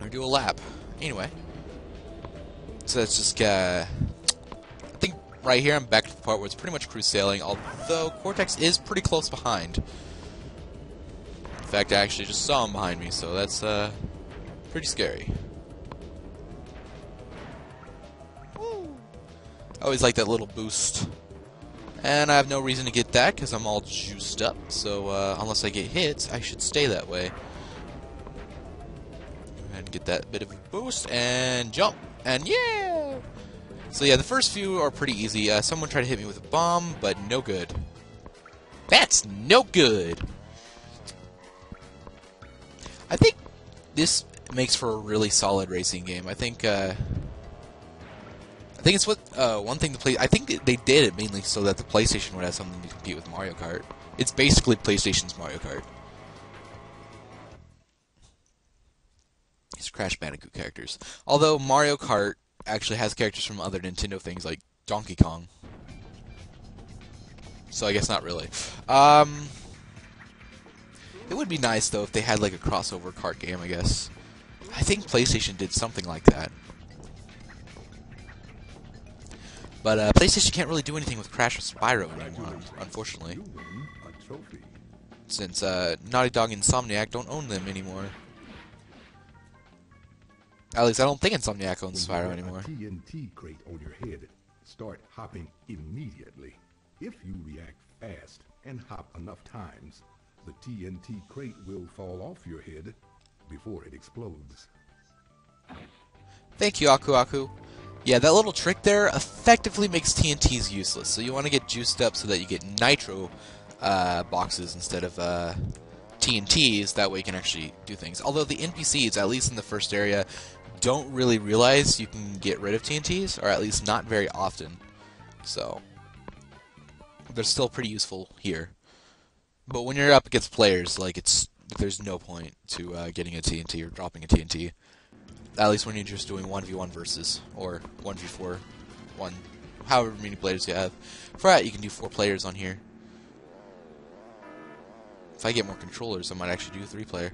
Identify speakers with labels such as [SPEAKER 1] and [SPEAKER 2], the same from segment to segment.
[SPEAKER 1] or do a lap. Anyway, so that's just I think right here I'm back to the part where it's pretty much cruise sailing, although Cortex is pretty close behind. In fact, I actually just saw him behind me, so that's pretty scary. I always like that little boost. And I have no reason to get that because I'm all juiced up, so unless I get hit, I should stay that way. And get that bit of a boost, and jump, and yeah! So yeah, the first few are pretty easy. Someone tried to hit me with a bomb, but no good. That's no good! I think this makes for a really solid racing game. I think it's what one thing to play. I think they did it mainly so that the PlayStation would have something to compete with Mario Kart. It's basically PlayStation's Mario Kart. These Crash Bandicoot characters. Although Mario Kart actually has characters from other Nintendo things like Donkey Kong. So I guess not really. It would be nice though if they had like a crossover kart game, I guess. I think PlayStation did something like that. But PlayStation can't really do anything with Crash or Spyro anymore, unfortunately. Since Naughty Dog and Insomniac don't own them anymore. At least I don't think Insomniac owns Spyro anymore.
[SPEAKER 2] TNT crate on your head. Start hopping immediately. If you react fast and hop enough times, the TNT crate will fall off your head before it explodes.
[SPEAKER 1] Thank you, Aku Aku. Yeah, that little trick there effectively makes TNTs useless. So you want to get juiced up so that you get nitro boxes instead of TNTs. That way you can actually do things. Although the NPCs, at least in the first area, don't really realize you can get rid of TNTs, or at least not very often. So they're still pretty useful here. But when you're up against players, like there's no point to getting a TNT or dropping a TNT. At least when you're just doing 1v1 versus, or 1v4, however many players you have. For that, you can do 4 players on here. If I get more controllers, I might actually do 3-player.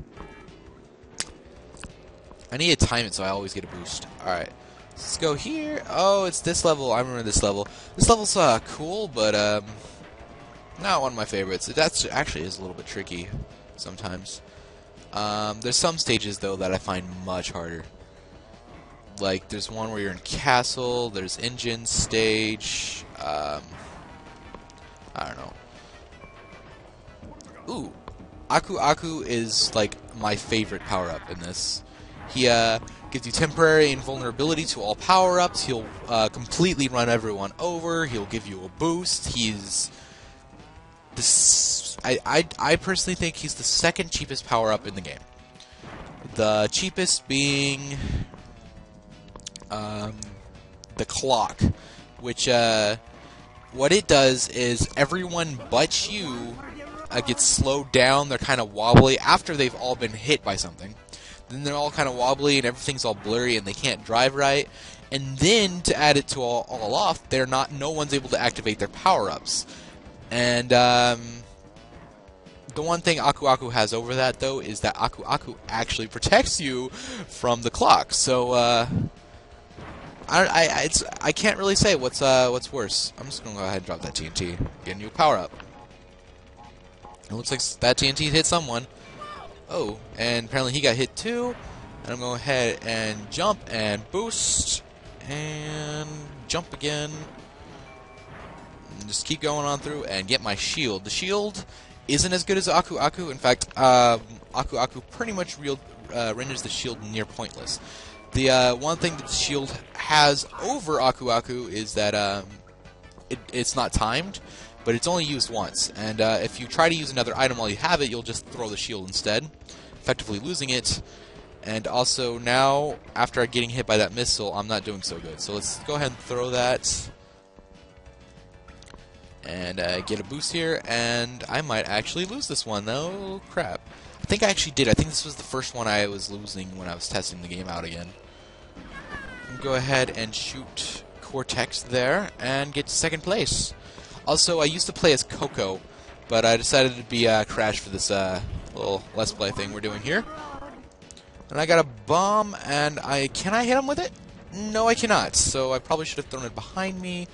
[SPEAKER 1] I need to time it so I always get a boost. Alright, let's go here. Oh, it's this level. I remember this level. This level's cool, but not one of my favorites. That actually is a little bit tricky sometimes. There's some stages, though, that I find much harder. Like, there's one where you're in castle, there's engine stage, I don't know. Ooh, Aku Aku is, like, my favorite power-up in this. He, gives you temporary invulnerability to all power-ups, he'll, completely run everyone over, he'll give you a boost, he's... I personally think he's the second cheapest power-up in the game. The cheapest being... the clock, which what it does is everyone but you gets slowed down. They're kind of wobbly after they've all been hit by something. Then they're all kind of wobbly and everything's all blurry and they can't drive right. And then to add it to all off, no one's able to activate their power-ups. And the one thing Aku Aku has over that though is that Aku Aku actually protects you from the clock. So I can't really say what's worse. I'm just gonna go ahead and drop that TNT. Get a new power up. It looks like that TNT hit someone. Oh, and apparently he got hit too. And I'm going to go ahead and jump and boost and jump again. And just keep going on through and get my shield. The shield isn't as good as Aku Aku. In fact, Aku Aku pretty much renders the shield near pointless. The one thing that the shield has over Aku Aku is that it's not timed, but it's only used once. And if you try to use another item while you have it, you'll just throw the shield instead, effectively losing it. And also now, after getting hit by that missile, I'm not doing so good. So let's go ahead and throw that. And get a boost here, and I might actually lose this one, though. Crap. I think I actually did. I think this was the first one I was losing when I was testing the game out again. Go ahead and shoot Cortex there, and get to second place. Also, I used to play as Coco, but I decided to be Crash for this little Let's Play thing we're doing here. And I got a bomb, and can I hit him with it? No, I cannot. So I probably should have thrown it behind me.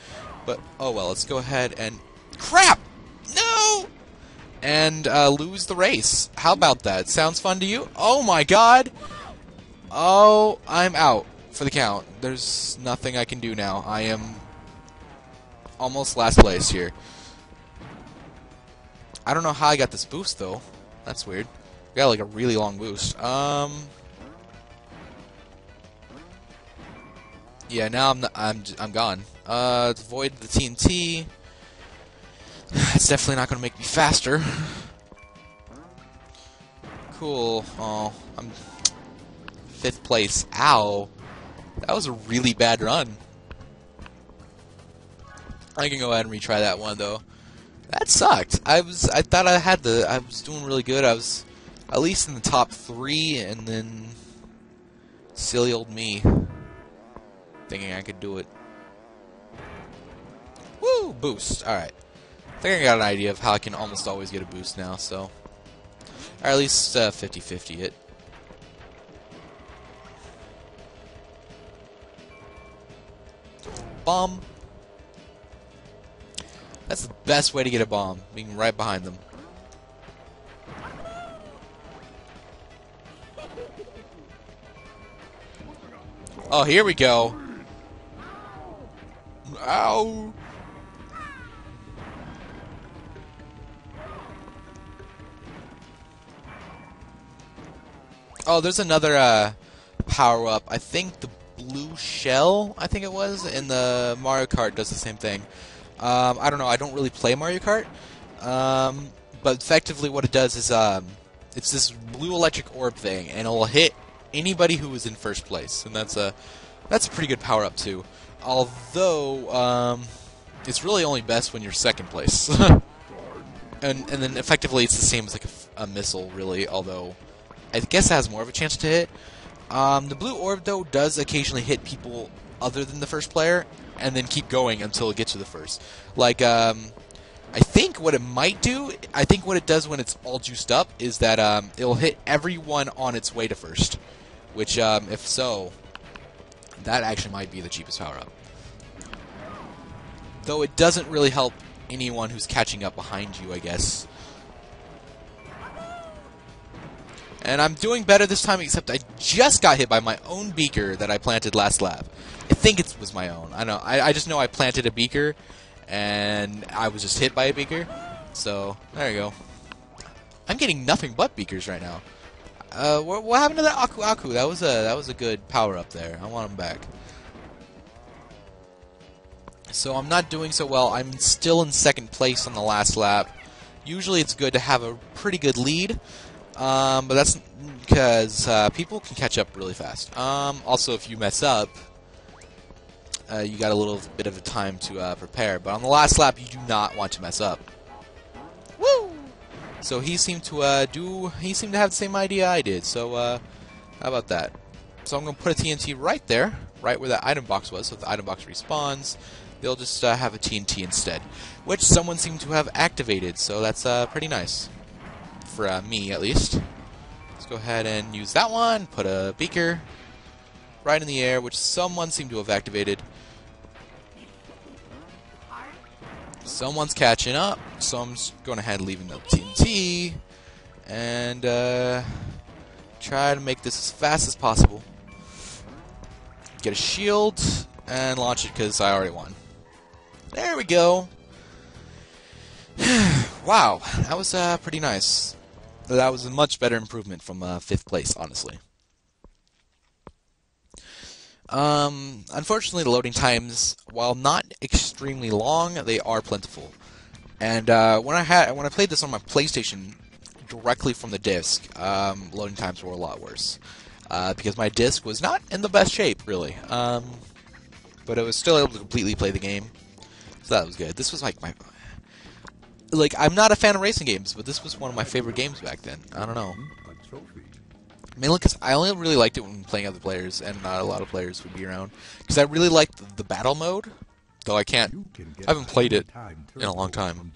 [SPEAKER 1] But, oh well, let's go ahead and... Crap! No! And lose the race. How about that? Sounds fun to you? Oh my god! Oh, I'm out for the count. There's nothing I can do now. I am almost last place here. I don't know how I got this boost, though. That's weird. I got like a really long boost. Yeah, now I'm gone. Avoid the TNT. It's definitely not going to make me faster. Cool. Oh, I'm 5th place. Ow. That was a really bad run. I can go ahead and retry that one though. That sucked. I thought I was doing really good. I was at least in the top 3, and then silly old me thinking I could do it. Woo! Boost. Alright. I think I got an idea of how I can almost always get a boost now, so... Or at least 50-50 it. Bomb. That's the best way to get a bomb, being right behind them. Oh, here we go. Ow. Oh, there's another power-up. I think the blue shell, I think it was, in the Mario Kart does the same thing. I don't know, I don't really play Mario Kart. But effectively what it does is, it's this blue electric orb thing, and it'll hit anybody who is in first place. And that's a pretty good power-up, too. Although, it's really only best when you're second place. and then effectively it's the same as like a missile, really, although I guess it has more of a chance to hit. The blue orb, though, does occasionally hit people other than the first player, and then keep going until it gets to the first. Like, I think what it might do, I think what it does when it's all juiced up, is that it'll hit everyone on its way to first. Which, if so, that actually might be the cheapest power-up. Though it doesn't really help anyone who's catching up behind you, I guess. And I'm doing better this time, except I just got hit by my own beaker that I planted last lap. I think it was my own. I know. I just know I planted a beaker, and I was just hit by a beaker. So, there you go. I'm getting nothing but beakers right now. What happened to that Aku Aku? That was a good power-up there. I want him back. So I'm not doing so well. I'm still in second place on the last lap. Usually it's good to have a pretty good lead. But that's because people can catch up really fast. Also, if you mess up, you got a little bit of a time to prepare. But on the last lap, you do not want to mess up. Woo! So he seemed to have the same idea I did. So how about that? So I'm gonna put a TNT right there, right where that item box was. So if the item box respawns, they'll just have a TNT instead, which someone seemed to have activated. So that's pretty nice. For me, at least. Let's go ahead and use that one. Put a beaker right in the air, which someone seemed to have activated. Someone's catching up, so I'm just going ahead and leaving the TNT and try to make this as fast as possible. Get a shield and launch it because I already won. There we go. Wow, that was pretty nice. That was a much better improvement from 5th place, honestly. Unfortunately, the loading times, while not extremely long, they are plentiful. And when I played this on my PlayStation directly from the disc, loading times were a lot worse because my disc was not in the best shape, really. But I was still able to completely play the game, so that was good. This was like I'm not a fan of racing games, but this was one of my favorite games back then. I don't know. Mainly because I only really liked it when playing other players, and not a lot of players would be around. Because I really liked the battle mode, though I haven't played it in a long time.